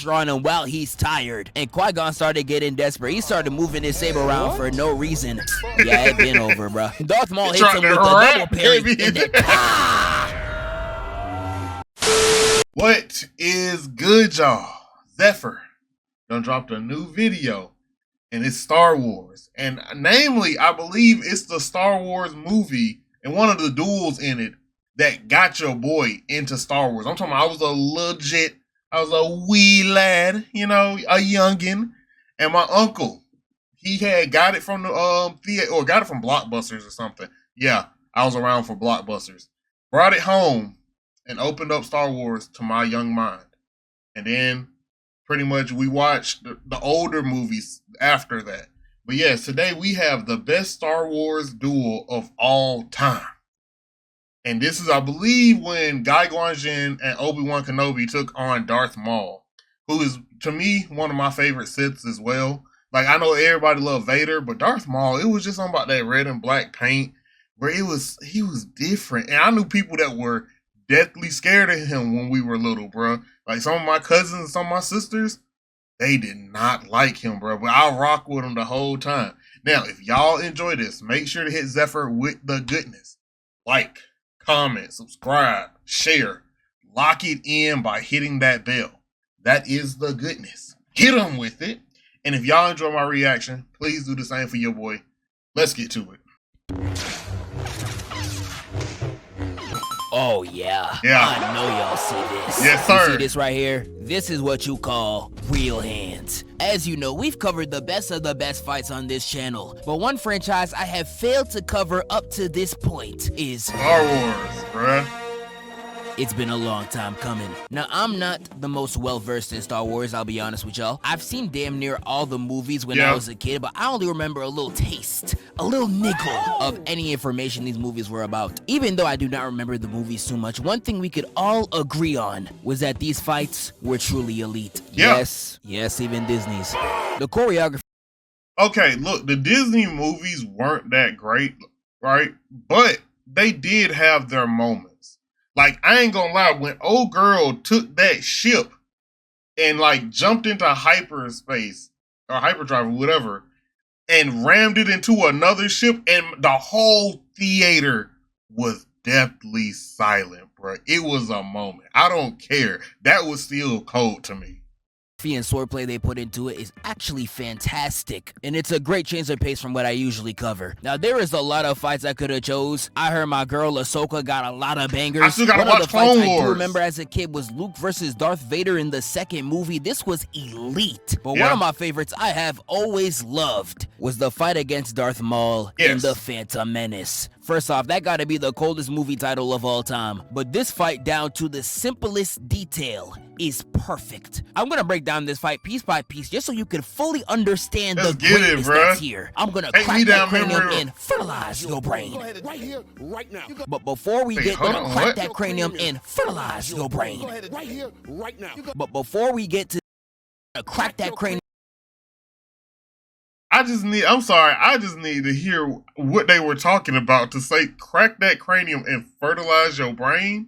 pressure on him while he's tired. And Qui-Gon started getting desperate. He started moving his saber around for no reason. Yeah, it been over, bro. Darth Maul hits him with a double parry. What is good, y'all? Zephyr done dropped a new video, and it's Star Wars. And namely, I believe it's the Star Wars movie and one of the duels in it that got your boy into Star Wars. I'm talking about I was a wee lad, you know, a youngin'. And my uncle, he had got it from the theater, or got it from Blockbusters or something. Yeah, I was around for Blockbusters. Brought it home and opened up Star Wars to my young mind. And then pretty much we watched the older movies after that. But yes, today we have the best Star Wars duel of all time. And this is, I believe, when Qui-Gon Jinn and Obi-Wan Kenobi took on Darth Maul, who is, to me, one of my favorite Siths as well. Like, I know everybody loved Vader, but Darth Maul, it was just something about that red and black paint where he was different. And I knew people that were deathly scared of him when we were little, bro. Like, some of my cousins and some of my sisters, they did not like him, bro. But I rock with him the whole time. Now, if y'all enjoy this, make sure to hit Zephyr with the goodness. Like, comment, subscribe, share. Lock it in by hitting that bell. That is the goodness. Hit them with it. And if y'all enjoy my reaction, please do the same for your boy. Let's get to it. Oh, yeah. I know y'all see this. Yes, sir. You see this right here? This is what you call real hands. As you know, we've covered the best of the best fights on this channel. But one franchise I have failed to cover up to this point is Star Wars, bruh. It's been a long time coming. Now, I'm not the most well-versed in Star Wars, I'll be honest with y'all. I've seen damn near all the movies when I was a kid, but I only remember a little taste, a little niggle of any information these movies were about. Even though I do not remember the movies too much, one thing we could all agree on was that these fights were truly elite. Yes, even Disney's. The choreography. Okay, look, the Disney movies weren't that great, right? But they did have their moments. Like, I ain't gonna lie, when old girl took that ship and, like, jumped into hyperspace, or hyperdrive, or whatever, and rammed it into another ship, and the whole theater was deathly silent, bro. It was a moment. I don't care. That was still cold to me. And swordplay they put into it is actually fantastic, and it's a great change of pace from what I usually cover. Now, there is a lot of fights I could have chose. I heard my girl Ahsoka got a lot of bangers. I still gotta watch Clone Wars. I do remember as a kid was Luke versus Darth Vader in the second movie. This was elite. But one of my favorites I have always loved was the fight against Darth Maul in The Phantom Menace. First off, that gotta be the coldest movie title of all time. But this fight, down to the simplest detail, is perfect. I'm gonna break down this fight piece by piece just so you can fully understand the greatness that's here. I'm gonna crack that cranium and fertilize your brain. Right here, right now. But before we get to crack that cranium and fertilize your brain. Right here, right now. But before we get to crack that cranium, I just need to hear what they were talking about to say crack that cranium and fertilize your brain.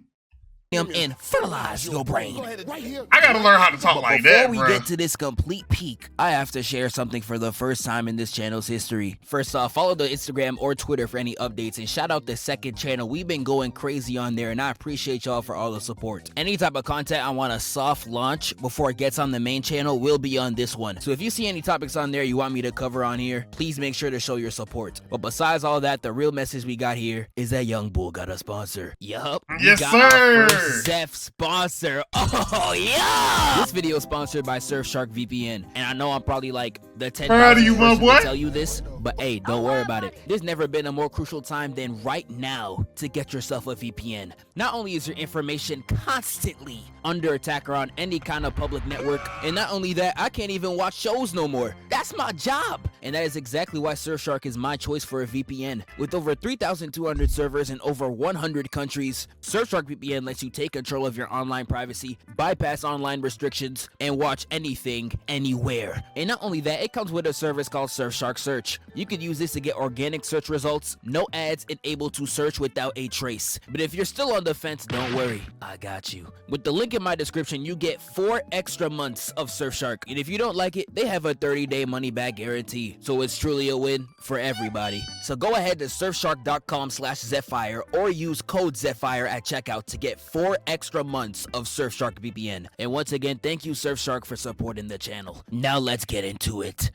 And fertilize your brain. I gotta learn how to talk like that, before we get to this complete peak, I have to share something for the first time in this channel's history. First off, follow the Instagram or Twitter for any updates, and shout out the second channel. We've been going crazy on there, and I appreciate y'all for all the support. Any type of content I want to soft launch before it gets on the main channel will be on this one. So if you see any topics on there you want me to cover on here, please make sure to show your support. But besides all that, the real message we got here is that Young Bull got a sponsor. Yup. Yes, sir. Zeph sponsor. Oh yeah! This video is sponsored by Surfshark VPN, and I know I'm probably like the 10th person to tell you this, but hey, don't worry about it. There's never been a more crucial time than right now to get yourself a VPN. Not only is your information constantly under attack on any kind of public network, and not only that, I can't even watch shows no more. That's my job. And that is exactly why Surfshark is my choice for a VPN. With over 3,200 servers in over 100 countries, Surfshark VPN lets you take control of your online privacy, bypass online restrictions, and watch anything, anywhere. And not only that, it comes with a service called Surfshark Search. You could use this to get organic search results, no ads, and able to search without a trace. But if you're still on the fence, don't worry, I got you. With the link in my description, you get 4 extra months of Surfshark, and if you don't like it, they have a 30-day money-back guarantee, so it's truly a win for everybody. So go ahead to surfshark.com/zephfire or use code zephfire at checkout to get 4 extra months of Surfshark VPN. And once again, thank you Surfshark for supporting the channel. Now let's get into it.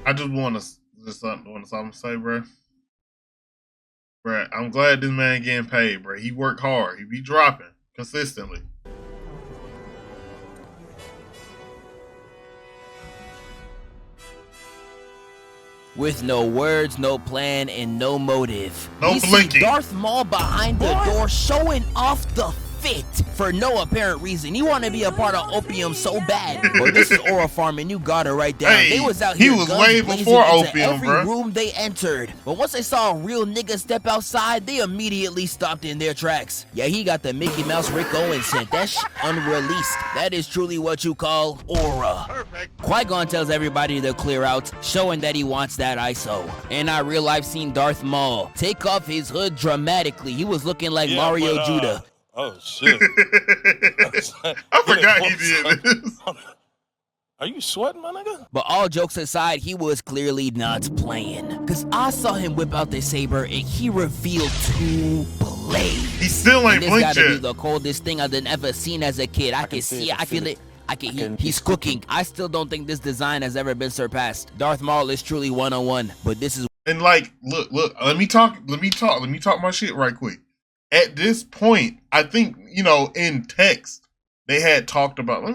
I just want something to say, bro. Bro, I'm glad this man getting paid, bro. He worked hard. He be dropping consistently. With no words, no plan, and no motive. No blinking. See Darth Maul behind the door showing off the fit for no apparent reason. He want to be a part of opium so bad. But this is Aura Farm, and you got it right down. Hey, they was out here he was way before opium, every bro. room they entered. But once they saw a real nigga step outside, they immediately stopped in their tracks. Yeah, he got the Mickey Mouse Rick Owens scent. That's unreleased. That is truly what you call aura. Perfect. Qui-Gon tells everybody to clear out, showing that he wants that ISO. And I real life seen Darth Maul take off his hood dramatically. He was looking like Mario Judah. Oh shit! I forgot he did this. Are you sweating, my nigga? But all jokes aside, he was clearly not playing. Cause I saw him whip out the saber and he revealed 2 blades. He still ain't blinked yet. This gotta be the coldest thing I've ever seen as a kid. I can see it, I feel it. He's cooking. I still don't think this design has ever been surpassed. Darth Maul is truly one-on-one, but this is. And like, look, let me talk my shit right quick. At this point, I think, you know, in text, they had talked about,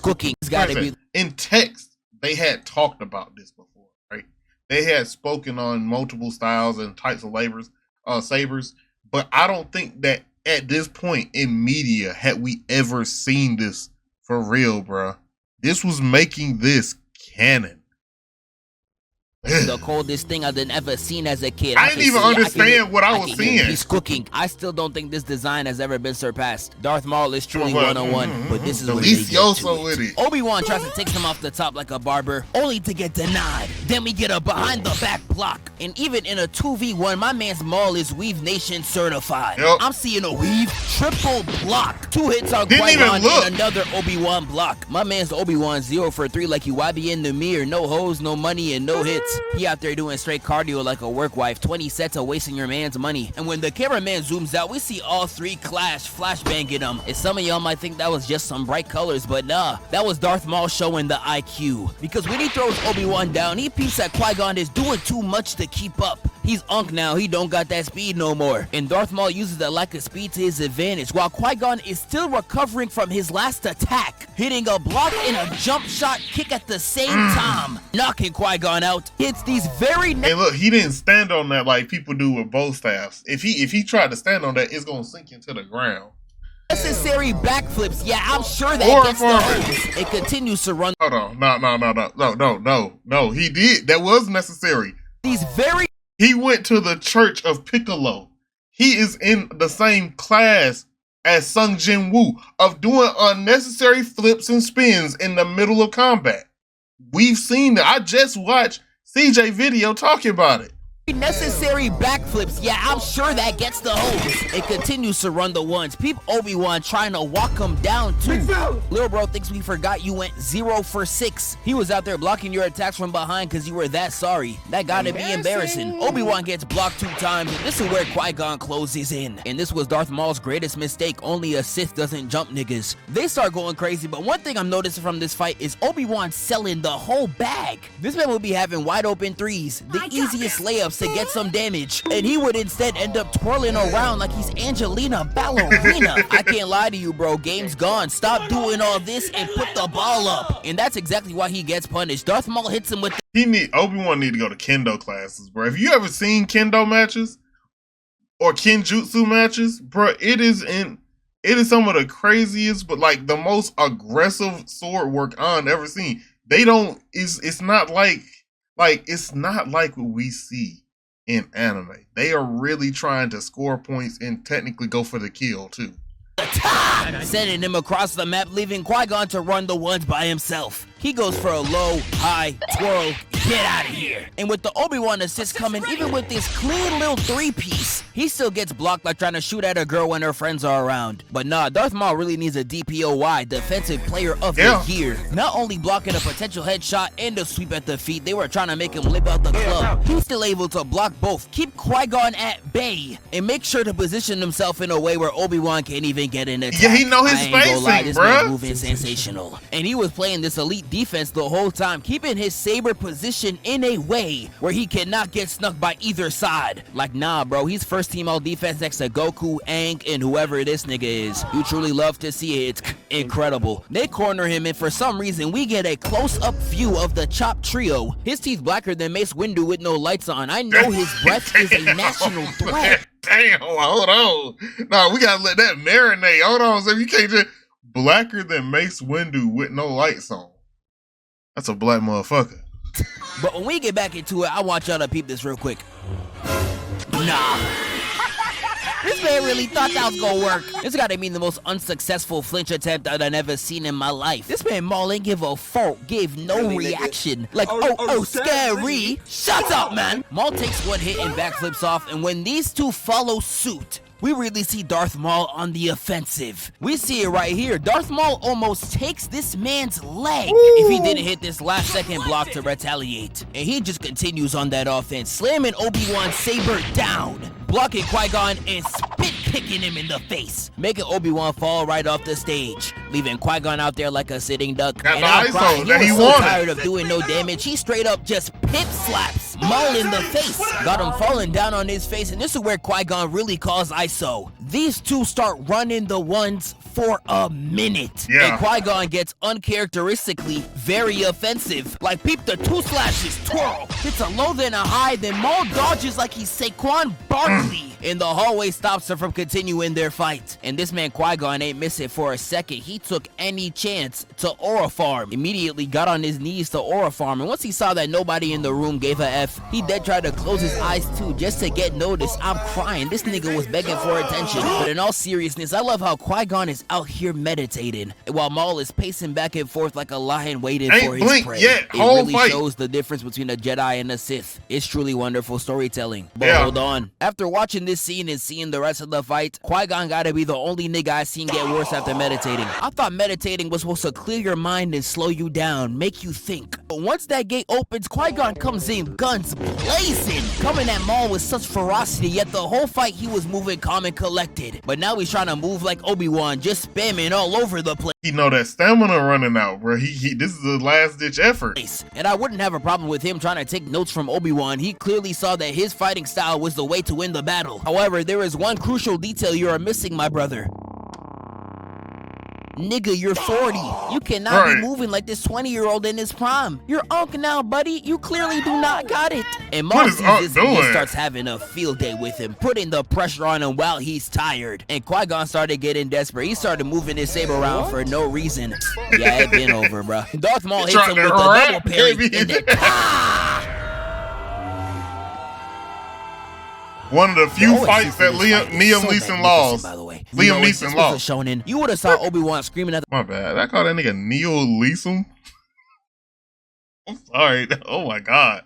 cooking. It's gotta be. In text, they had talked about this before, right? They had spoken on multiple styles and types of sabers, but I don't think that at this point in media had we ever seen this for real, bro. This was making this canon. The coldest thing I've ever seen as a kid. I didn't even understand what I was seeing. He's cooking. I still don't think this design has ever been surpassed. Darth Maul is truly one-on-one, but this is where they get to it. Obi-Wan tries to take him off the top like a barber, only to get denied. Then we get a behind-the-back block. And even in a 2v1, my man's Maul is Weave Nation certified. Yep. I'm seeing a Weave triple block. 2 hits on Qui-Gon and another Obi-Wan block. My man's Obi-Wan 0 for 3 like you YB in the mirror. No hoes, no money, and no hits. He out there doing straight cardio like a work wife, 20 sets of wasting your man's money. And when the cameraman zooms out, we see all 3 clash, flashbanging them. And some of y'all might think that was just some bright colors, but nah, that was Darth Maul showing the IQ. Because when he throws Obi-Wan down, he peeps that Qui-Gon is doing too much to keep up. He's unk now, he don't got that speed no more. And Darth Maul uses that lack of speed to his advantage, while Qui-Gon is still recovering from his last attack, hitting a block and a jump shot kick at the same time, knocking Qui-Gon out. It's these very. Hey, look, he didn't stand on that like people do with bow staffs. If he tried to stand on that, it's gonna sink into the ground. Necessary backflips. Yeah, I'm sure that gets the hose. It continues to run. Hold on, no. He did. That was necessary. These very. He went to the Church of Piccolo. He is in the same class as Sung Jin Woo of doing unnecessary flips and spins in the middle of combat. We've seen that. I just watched CJ video talking about it. Necessary backflips. Yeah, I'm sure that gets the hose. It continues to run the ones. Peep Obi-Wan trying to walk him down too. Little bro thinks we forgot you went 0 for 6. He was out there blocking your attacks from behind because you were that sorry. That gotta be embarrassing. Obi-Wan gets blocked 2 times. This is where Qui-Gon closes in. And this was Darth Maul's greatest mistake. Only a Sith doesn't jump niggas. They start going crazy, but one thing I'm noticing from this fight is Obi-Wan selling the whole bag. This man will be having wide open 3s, the easiest layups to get some damage, and he would instead end up twirling around like he's Angelina Ballerina. I can't lie to you, bro. Game's gone. Stop doing all this and put the ball up. And that's exactly why he gets punished. Darth Maul hits him with Obi-Wan need to go to kendo classes, bro. Have you ever seen kendo matches or kenjutsu matches, bro? It is some of the craziest, but like the most aggressive sword work I've ever seen. they don't. It's not like it's not like what we see in anime. They are really trying to score points and technically go for the kill too. Sending him across the map, leaving Qui-Gon to run the ones by himself. He goes for a low, high, twirl, get out of here. And with the Obi-Wan assist coming, even with this clean little three-piece, he still gets blocked like trying to shoot at a girl when her friends are around. But nah, Darth Maul really needs a DPOY, Defensive Player of the Year. Not only blocking a potential headshot and a sweep at the feet, they were trying to make him live out the club. He's still able to block both, keep Qui-Gon at bay, and make sure to position himself in a way where Obi-Wan can't even get an attack. Yeah, he know his spacing, this man moving sensational. And he was playing this elite defense the whole time, keeping his saber position in a way where he cannot get snuck by either side. Like, nah, bro, he's first team all defense next to Goku, Aang, and whoever this nigga is. You truly love to see it. It's incredible. They corner him, and for some reason, we get a close-up view of the Chop Trio. His teeth blacker than Mace Windu with no lights on. I know his breath is a national threat. Damn, hold on. Nah, we gotta let that marinate. Hold on, so you can't just blacker than Mace Windu with no lights on. That's a black motherfucker. But when we get back into it, I want y'all to peep this real quick. Nah. This man really thought that was gonna work. This gotta mean the most unsuccessful flinch attempt that I've ever seen in my life. This man Maul ain't give a fuck, gave no reaction. Like, oh, scary. Shut up, man. Maul takes one hit and backflips off, and when these two follow suit, we really see Darth Maul on the offensive. We see it right here. Darth Maul almost takes this man's leg if he didn't hit this last second block to retaliate. And he just continues on that offense, slamming Obi-Wan's saber down, blocking Qui-Gon and spit-kicking him in the face, making Obi-Wan fall right off the stage, leaving Qui-Gon out there like a sitting duck. And I'm crying. He was so tired of doing no damage, he straight up just pit slaps Maul in the face, got him falling down on his face, and this is where Qui-Gon really calls ISO. These two start running the ones for a minute. And Qui-Gon gets uncharacteristically very offensive. Like, peep the two slashes, twirl, hits a low then a high, then Maul dodges like he's Saquon Barkley. And the hallway stops her from continuing their fight. And this man Qui-Gon ain't miss it for a second. He took any chance to aura farm. Immediately got on his knees to aura farm. And once he saw that nobody in the room gave a F, he dead tried to close his eyes too just to get noticed. I'm crying. This nigga was begging for attention. But in all seriousness, I love how Qui-Gon is out here meditating while Maul is pacing back and forth like a lion waiting for his prey. It really shows the difference between a Jedi and a Sith. It's truly wonderful storytelling. But hold on. After watching this scene and seeing the rest of the fight, Qui-Gon gotta be the only nigga I seen get worse after meditating. I thought meditating was supposed to clear your mind and slow you down, make you think. But once that gate opens, Qui-Gon comes in, guns blazing, coming at Maul with such ferocity, yet the whole fight he was moving calm and collected. But now he's trying to move like Obi-Wan, just spamming all over the place. He know that stamina running out, bro. This is the last ditch effort. And I wouldn't have a problem with him trying to take notes from Obi-Wan. He clearly saw that his fighting style was the way to win the battle. However, there is one crucial detail you are missing, my brother. Nigga, you're 40. You cannot be moving like this 20-year-old in his prime. You're Unc now, buddy. You clearly do not got it. And Maul sees this and just starts having a field day with him, putting the pressure on him while he's tired. And Qui-Gon started getting desperate. He started moving his saber around for no reason. Yeah, it been over, bro. Darth Maul hits him with the double parry and then one of the few fights that Liam Neeson lost. By the way, Liam Neeson lost. Shonen, you would have saw Obi-Wan screaming at my bad. I call that nigga Neo Leeson. I'm sorry. Oh my god.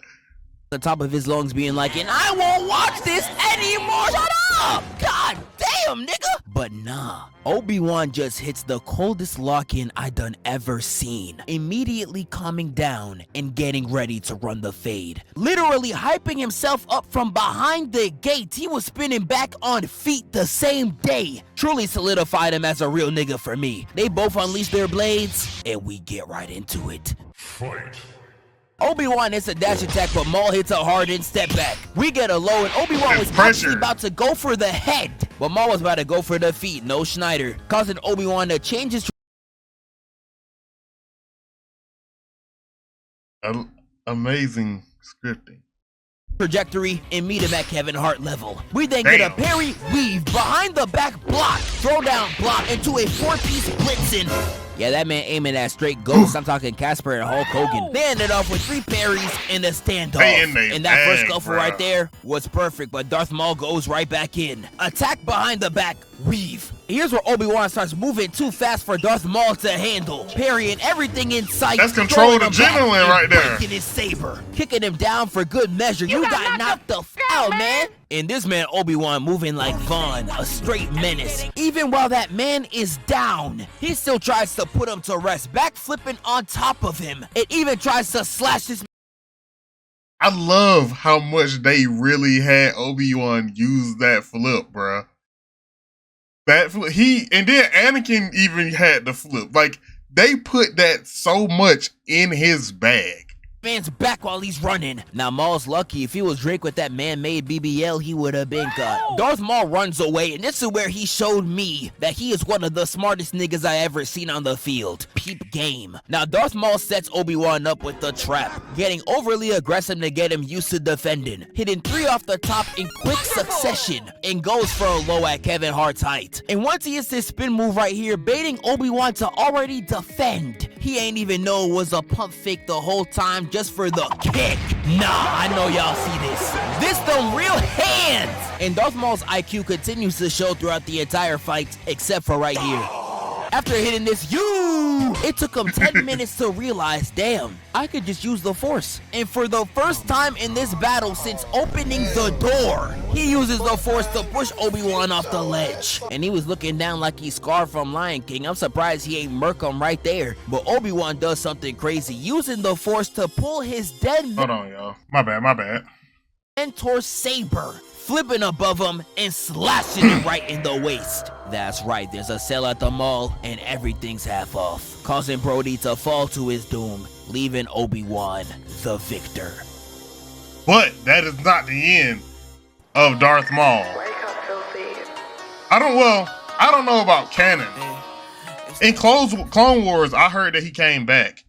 The top of his lungs being like, and I won't watch this anymore. Shut up! God damn, nigga. But nah, Obi-Wan just hits the coldest lock-in I done ever seen, immediately calming down and getting ready to run the fade. Literally hyping himself up from behind the gate. He was spinning back on feet the same day. Truly solidified him as a real nigga for me. They both unleash their blades, and we get right into it. Fight. Obi-Wan hits a dash attack, but Maul hits a hard in step back. We get a low, and Obi-Wan was actually about to go for the head, but Maul was about to go for the feet, no Schneider, causing Obi-Wan to change his... Amazing scripting. trajectory and meet him at Kevin Hart level. We then get a parry, weave, behind the back block, throw down block into a 4-piece blitzing. Yeah, that man aiming at straight ghosts. I'm talking Casper and Hulk Hogan. They ended off with 3 parries and a standoff. And that first scuffle right there was perfect, but Darth Maul goes right back in. Attack behind the back, weave. Here's where Obi-Wan starts moving too fast for Darth Maul to handle. Parrying everything in sight. That's control of the gentleman right there. Breaking his saber. Kicking him down for good measure. You got knocked the f out, man. And this man Obi-Wan moving like Vaughn, a straight menace. Even while that man is down, he still tries to put him to rest, backflipping on top of him. It even tries to slash his... I love how much they really had Obi-Wan use that flip, bruh. That flip, and then Anakin even had the flip. Like, they put that so much in his bag. Man's back while he's running. Now Maul's lucky. If he was Drake with that man-made BBL, he would have been cut. Darth Maul runs away, and this is where he showed me that he is one of the smartest niggas I ever seen on the field. Peep game. Now Darth Maul sets Obi-Wan up with the trap, getting overly aggressive to get him used to defending, hitting 3 off the top in quick succession, and goes for a low at Kevin Hart's height. And once he hits his spin move right here, baiting Obi-Wan to already defend. He ain't even know it was a pump fake the whole time just for the kick. Nah, I know y'all see this. This them real hands! And Darth Maul's IQ continues to show throughout the entire fight, except for right here. After hitting this, it took him 10 minutes to realize, damn, I could just use the Force. And for the first time in this battle since opening the door, he uses the Force to push Obi-Wan off the ledge. And he was looking down like he's Scar from Lion King. I'm surprised he ain't murk him right there. But Obi-Wan does something crazy, using the Force to pull his dead Hold on, y'all. My bad. mentor saber, flipping above him and slashing him right in the waist. That's right, there's a sale at the mall and everything's half off, causing Brody to fall to his doom, leaving Obi-Wan the victor. But that is not the end of Darth Maul. I don't know about canon. In Clone Wars, I heard that he came back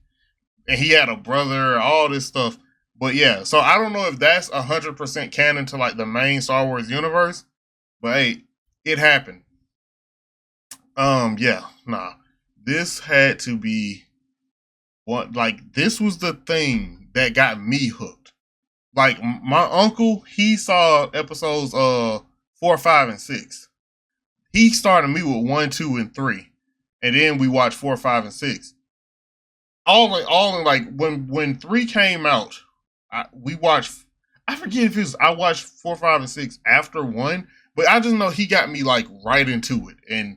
and he had a brother, all this stuff. But yeah, so I don't know if that's 100% canon to like the main Star Wars universe. But hey, it happened. This had to be what, like, this was the thing that got me hooked. Like, my uncle, he saw episodes 4, 5, and 6. He started me with 1, 2, and 3. And then we watched 4, 5, and 6. All in like when 3 came out, we watched, I forget if it was, I watched 4, 5, and 6 after 1, but I just know he got me like right into it. And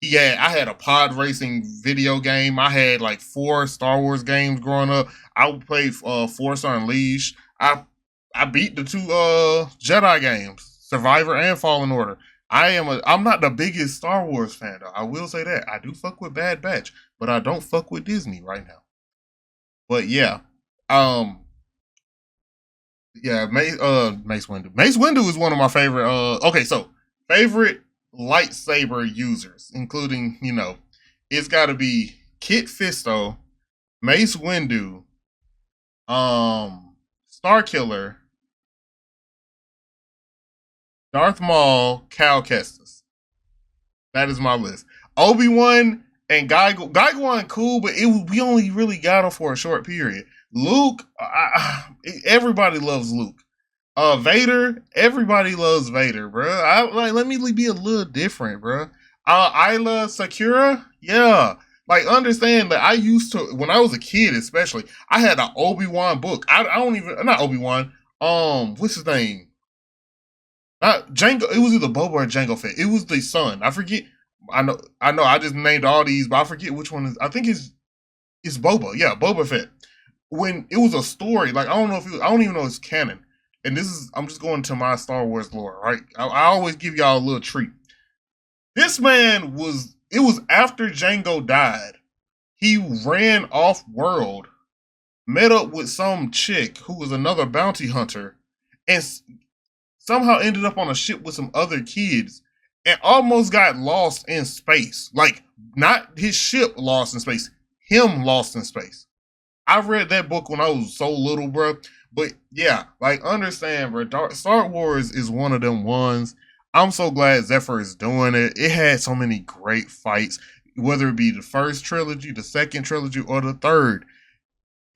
I had a pod racing video game. I had like 4 Star Wars games growing up. I played Force Unleashed. I beat the 2 Jedi games, Survivor and Fallen Order. I'm not the biggest Star Wars fan though. I will say that. I do fuck with Bad Batch, but I don't fuck with Disney right now. But yeah. Mace Windu. Mace Windu is one of my favorite favorite lightsaber users, including, it's gotta be Kit Fisto, Mace Windu, Starkiller, Darth Maul, Cal Kestis. That is my list. Obi-Wan and Qui-Gon cool, but we only really got him for a short period. Luke, everybody loves Luke. Vader, everybody loves Vader, bro. Let me be a little different, bro. Isla Sakura, yeah. Like, understand that I used to, when I was a kid especially, I had an Obi-Wan book. Not Obi-Wan, what's his name? Not Jango, it was either Boba or Jango Fett. It was the son. I forget. I know, I just named all these, but I forget which one is, I think it's Boba. Yeah, Boba Fett. When it was a story, like, I don't even know if it's canon. And I'm just going to my Star Wars lore, right? I always give y'all a little treat. This man it was after Jango died. He ran off world, met up with some chick who was another bounty hunter, and somehow ended up on a ship with some other kids and almost got lost in space. Like, not his ship lost in space, him lost in space. I read that book when I was so little, bro. But yeah, like understand, bro. Star Wars is one of them ones. I'm so glad Zephyr is doing it. It had so many great fights, whether it be the first trilogy, the second trilogy, or the third.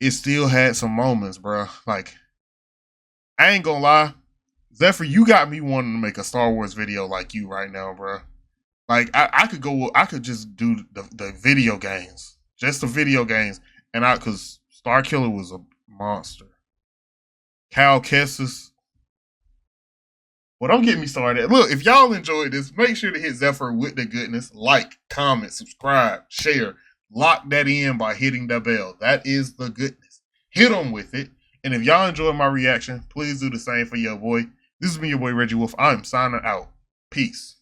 It still had some moments, bro. Like, I ain't gonna lie, Zephyr, you got me wanting to make a Star Wars video like you right now, bro. Like, I could just do the video games, just the video games, and cause Star Killer was a monster. Cal Kestis. Well, don't get me started. Look, if y'all enjoyed this, make sure to hit Zephyr with the goodness. Like, comment, subscribe, share. Lock that in by hitting the bell. That is the goodness. Hit them with it. And if y'all enjoyed my reaction, please do the same for your boy. This has been your boy Reggie Wolf. I'm signing out. Peace.